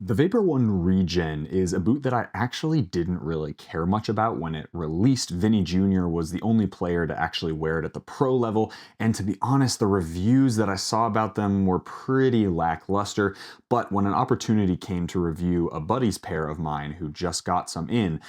The Vapor One Regen is a boot that I actually didn't really care much about when it released. Vinny Jr. was the only player to actually wear it at the pro level, and to be honest, the reviews that I saw about them were pretty lackluster, but when an opportunity came to review a buddy's pair of mine who just got some in,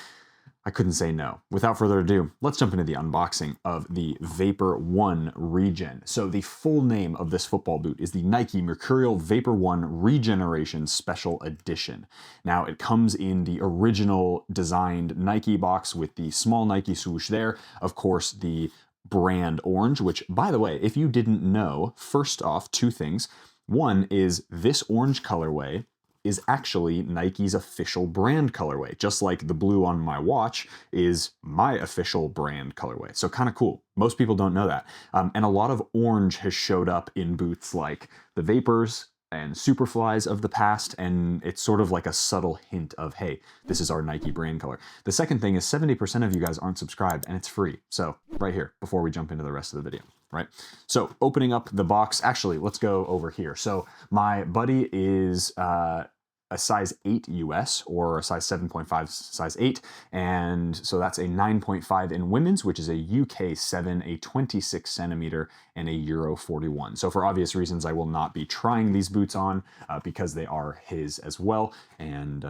I couldn't say no. Without further ado, let's jump into the unboxing of the Vapor One Regen. So the full name of this football boot is the Nike Mercurial Vapor One Regeneration Special Edition. Now it comes in the original designed Nike box with the small Nike swoosh there. Of course, the brand orange, which by the way, if you didn't know, first off, two things. One is this orange colorway is actually Nike's official brand colorway, just like the blue on my watch is my official brand colorway. So kind of cool. Most people don't know that. And a lot of orange has showed up in boots like the Vapors and Superflies of the past, and it's sort of like a subtle hint of, hey, this is our Nike brand color. The second thing is 70% of you guys aren't subscribed, and it's free. So right here, before we jump into the rest of the video, right? So opening up the box, actually, let's go over here. So my buddy is a size 8 US or a size 7.5 size 8, and so that's a 9.5 in women's, which is a UK 7, a 26 centimeter, and a Euro 41. So for obvious reasons, I will not be trying these boots on because they are his as well. And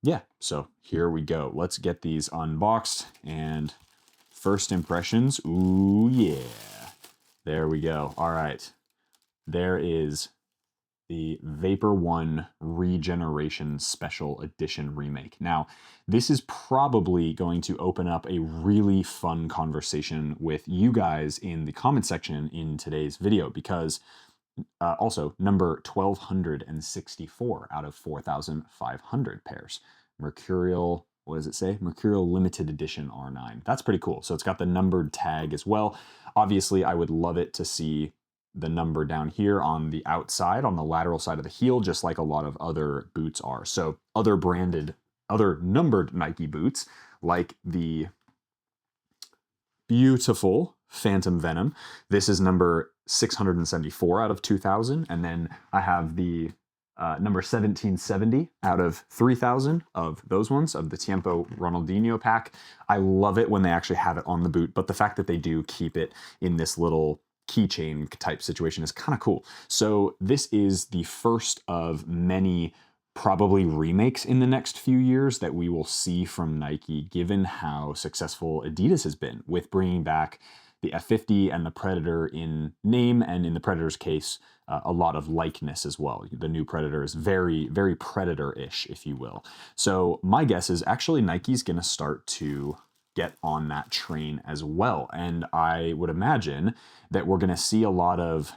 yeah, so here we go. Let's get these unboxed, and first impressions, ooh yeah. There we go. All right, there is the Vapor One Regeneration Special Edition Remake. Now, this is probably going to open up a really fun conversation with you guys in the comment section in today's video, because also number 1264 out of 4,500 pairs. Mercurial, what does it say? Mercurial Limited Edition R9. That's pretty cool. So it's got the numbered tag as well. Obviously, I would love it to see the number down here on the outside, on the lateral side of the heel, just like a lot of other boots are. So other numbered Nike boots, like the beautiful Phantom Venom. This is number 674 out of 2,000. And then I have the number 1770 out of 3,000 of those ones, of the Tiempo Ronaldinho pack. I love it when they actually have it on the boot, but the fact that they do keep it in this little keychain type situation is kind of cool. So this is the first of many probably remakes in the next few years that we will see from Nike, given how successful Adidas has been with bringing back the F50 and the Predator in name, and in the Predator's case, a lot of likeness as well. The new Predator is very, very Predator-ish, if you will. So my guess is actually Nike's gonna start to get on that train as well. And I would imagine that we're going to see a lot of,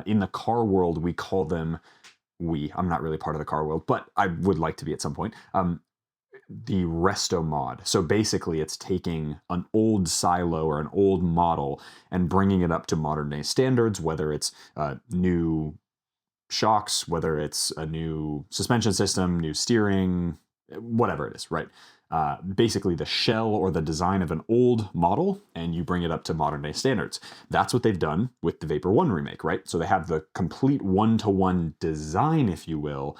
in the car world, we call them, I'm not really part of the car world, but I would like to be at some point, the resto mod. So basically it's taking an old silo or an old model and bringing it up to modern day standards, whether it's new shocks, whether it's a new suspension system, new steering, whatever it is, right? Basically the shell or the design of an old model, and you bring it up to modern day standards. That's what they've done with the Vapor One remake, right? So they have the complete one-to-one design, if you will,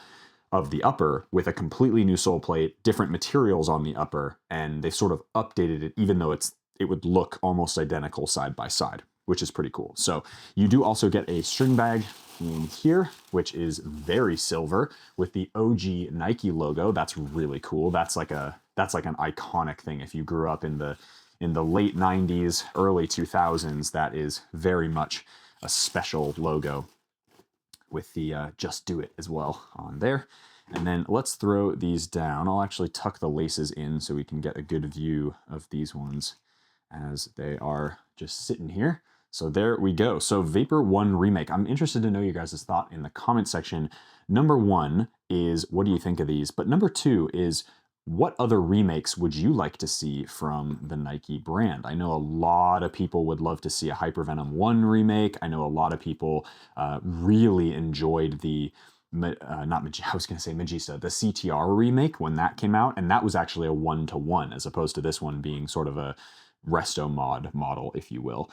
of the upper with a completely new sole plate, different materials on the upper, and they sort of updated it, even though it would look almost identical side by side, which is pretty cool. So you do also get a string bag in here, which is very silver with the OG Nike logo. That's really cool. That's like an iconic thing. If you grew up in the late 90s, early 2000s, that is very much a special logo with the Just Do It as well on there. And then let's throw these down. I'll actually tuck the laces in so we can get a good view of these ones as they are just sitting here. So there we go. So Vapor One Remake. I'm interested to know you guys' thought in the comment section. Number one is, what do you think of these? But number two is, what other remakes would you like to see from the Nike brand? I know a lot of people would love to see a Hypervenom 1 remake. I know a lot of people really enjoyed the, I was going to say Magista, the CTR remake when that came out, and that was actually a one-to-one as opposed to this one being sort of a resto mod model, if you will.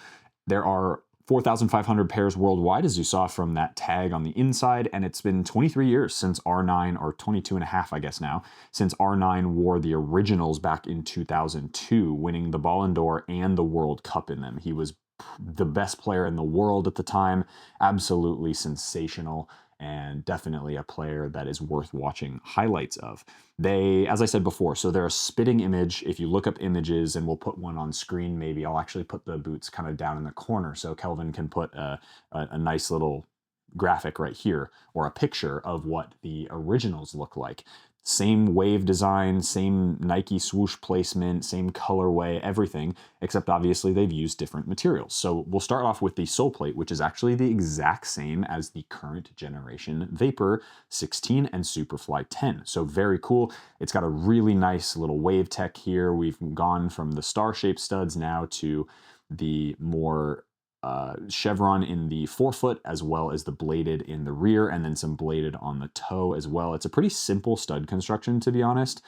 There are 4,500 pairs worldwide, as you saw from that tag on the inside, and it's been 23 years since R9, or 22 and a half, I guess now, since R9 wore the originals back in 2002, winning the Ballon d'Or and the World Cup in them. He was the best player in the world at the time, absolutely sensational, and definitely a player that is worth watching highlights of. They, as I said before, so they're a spitting image. If you look up images, and we'll put one on screen, maybe I'll actually put the boots kind of down in the corner so Kelvin can put a nice little graphic right here, or a picture of what the originals look like. Same wave design, same Nike swoosh placement, same colorway, everything, except obviously they've used different materials. So we'll start off with the sole plate, which is actually the exact same as the current generation Vapor 16 and Superfly 10. So very cool. It's got a really nice little wave tech here. We've gone from the star-shaped studs now to the more chevron in the forefoot, as well as the bladed in the rear, and then some bladed on the toe as well. It's a pretty simple stud construction, to be honest.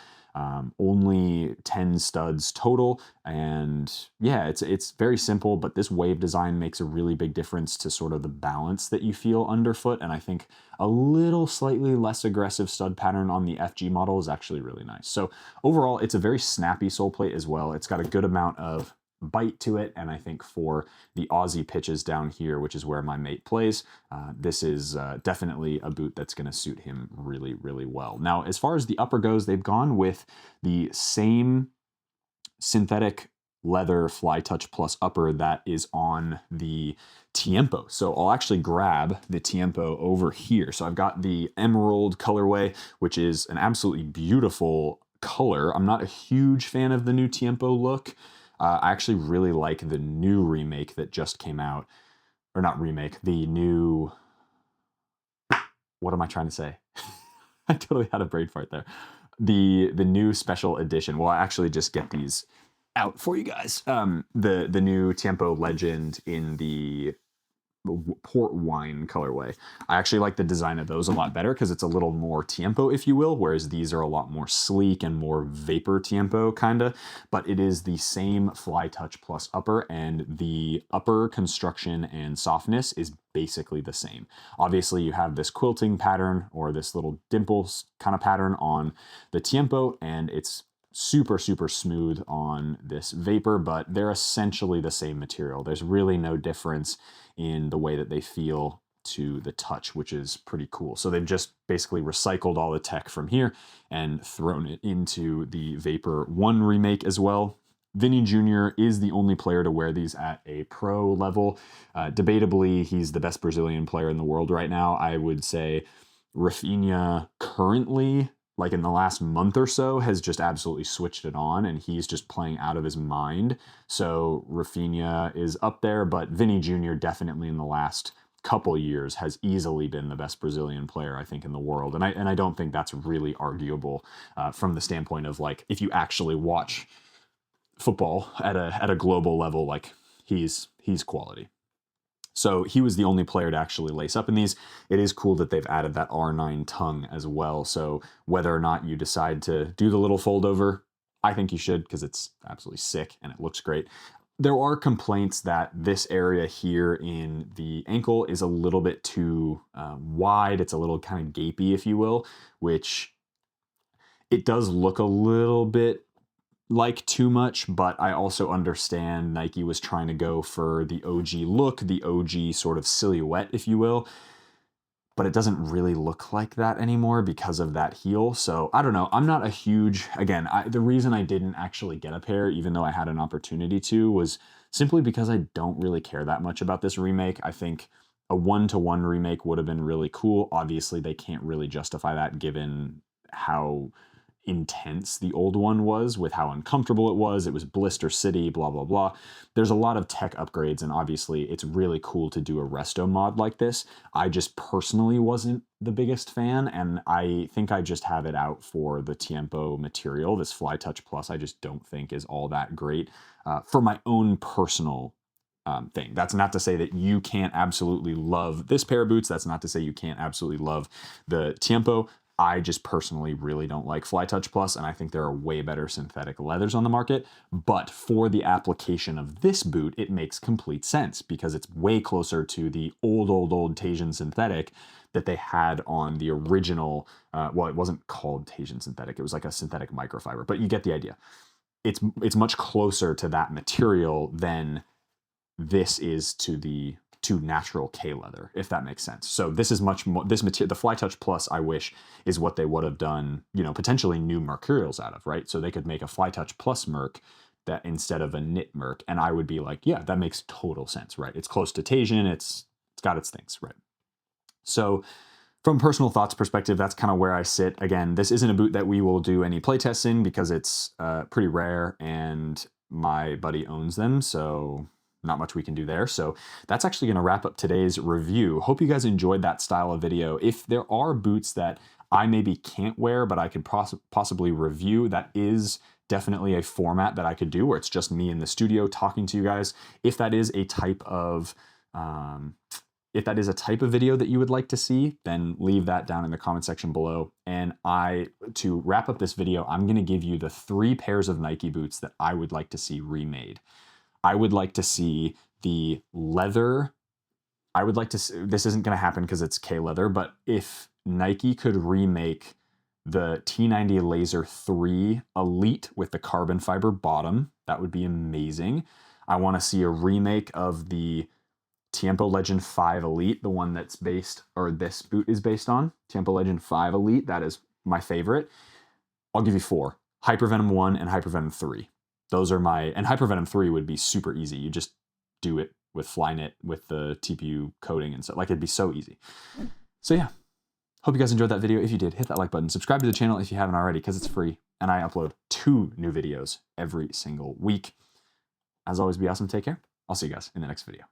Only 10 studs total, and yeah, it's very simple, but this wave design makes a really big difference to sort of the balance that you feel underfoot, and I think a little slightly less aggressive stud pattern on the FG model is actually really nice. So overall, it's a very snappy sole plate as well. It's got a good amount of bite to it, and I think for the Aussie pitches down here, which is where my mate plays, this is definitely a boot that's going to suit him really, really well. Now, as far as the upper goes, they've gone with the same synthetic leather Fly Touch Plus upper that is on the Tiempo. So I'll actually grab the Tiempo over here. So I've got the emerald colorway, which is an absolutely beautiful color. I'm not a huge fan of the new Tiempo look. I actually really like the new remake that just came out, or not remake, the new, what am I trying to say? I totally had a brain fart there. The new special edition. Well, I actually just get these out for you guys. The new Tiempo Legend in the port wine colorway. I actually like the design of those a lot better because it's a little more Tiempo, if you will, whereas these are a lot more sleek and more vapor Tiempo kinda, but it is the same Fly Touch Plus upper, and the upper construction and softness is basically the same. Obviously you have this quilting pattern, or this little dimples kind of pattern on the Tiempo, and it's super, super smooth on this Vapor, but they're essentially the same material. There's really no difference in the way that they feel to the touch, which is pretty cool. So they've just basically recycled all the tech from here and thrown it into the Vapor 1 remake as well. Vinny Jr. is the only player to wear these at a pro level. Debatably, he's the best Brazilian player in the world right now. I would say Rafinha currently, like in the last month or so, has just absolutely switched it on, and he's just playing out of his mind. So Rafinha is up there, but Vinny Jr. definitely in the last couple years has easily been the best Brazilian player, I think, in the world. And I don't think that's really arguable from the standpoint of, like, if you actually watch football at a global level, like, he's quality. So he was the only player to actually lace up in these. It is cool that they've added that R9 tongue as well. So whether or not you decide to do the little fold over, I think you should, because it's absolutely sick and it looks great. There are complaints that this area here in the ankle is a little bit too wide. It's a little kind of gapey, if you will, which it does look a little bit like too much, but I also understand Nike was trying to go for the OG look, the OG sort of silhouette, if you will, but it doesn't really look like that anymore because of that heel. So I don't know. I'm not a huge, again, the reason I didn't actually get a pair, even though I had an opportunity to, was simply because I don't really care that much about this remake. I think a 1-to-1 remake would have been really cool. Obviously, they can't really justify that given how intense the old one was, with how uncomfortable it was. It was Blister City, blah, blah, blah. There's a lot of tech upgrades, and obviously it's really cool to do a resto mod like this. I just personally wasn't the biggest fan, and I think I just have it out for the Tiempo material. This Fly Touch Plus I just don't think is all that great for my own personal thing. That's not to say that you can't absolutely love this pair of boots. That's not to say you can't absolutely love the Tiempo. I just personally really don't like Fly Touch Plus, and I think there are way better synthetic leathers on the market. But for the application of this boot, it makes complete sense because it's way closer to the old Tasian synthetic that they had on the original. Well, it wasn't called Tasian synthetic; it was like a synthetic microfiber. But you get the idea. It's much closer to that material than this is to natural K leather, if that makes sense. So this is much more, this material, the Fly Touch Plus, I wish, is what they would have done, you know, potentially new Mercurials out of, right? So they could make a Fly Touch Plus Merc that instead of a knit Merc, and I would be like, yeah, that makes total sense, right? It's close to Tasian, it's got its things, right? So from personal thoughts perspective, that's kind of where I sit. Again, this isn't a boot that we will do any playtests in because it's pretty rare and my buddy owns them, so not much we can do there. So that's actually going to wrap up today's review. Hope you guys enjoyed that style of video. If there are boots that I maybe can't wear, but I could possibly review, that is definitely a format that I could do where it's just me in the studio talking to you guys. If that is a type of video that you would like to see, then leave that down in the comment section below. And to wrap up this video, I'm going to give you the 3 pairs of Nike boots that I would like to see remade. I would like to see the leather. I would like to see, this isn't going to happen because it's K leather, but if Nike could remake the T90 Laser 3 Elite with the carbon fiber bottom, that would be amazing. I want to see a remake of the Tiempo Legend 5 Elite, the one that's based, or this boot is based on. Tiempo Legend 5 Elite, that is my favorite. I'll give you 4. Hypervenom 1 and Hypervenom 3. Those are and Hypervenom 3 would be super easy. You just do it with Flyknit with the TPU coating and stuff. Like, it'd be so easy. So yeah, hope you guys enjoyed that video. If you did, hit that like button. Subscribe to the channel if you haven't already because it's free. And I upload 2 new videos every single week. As always, be awesome. Take care. I'll see you guys in the next video.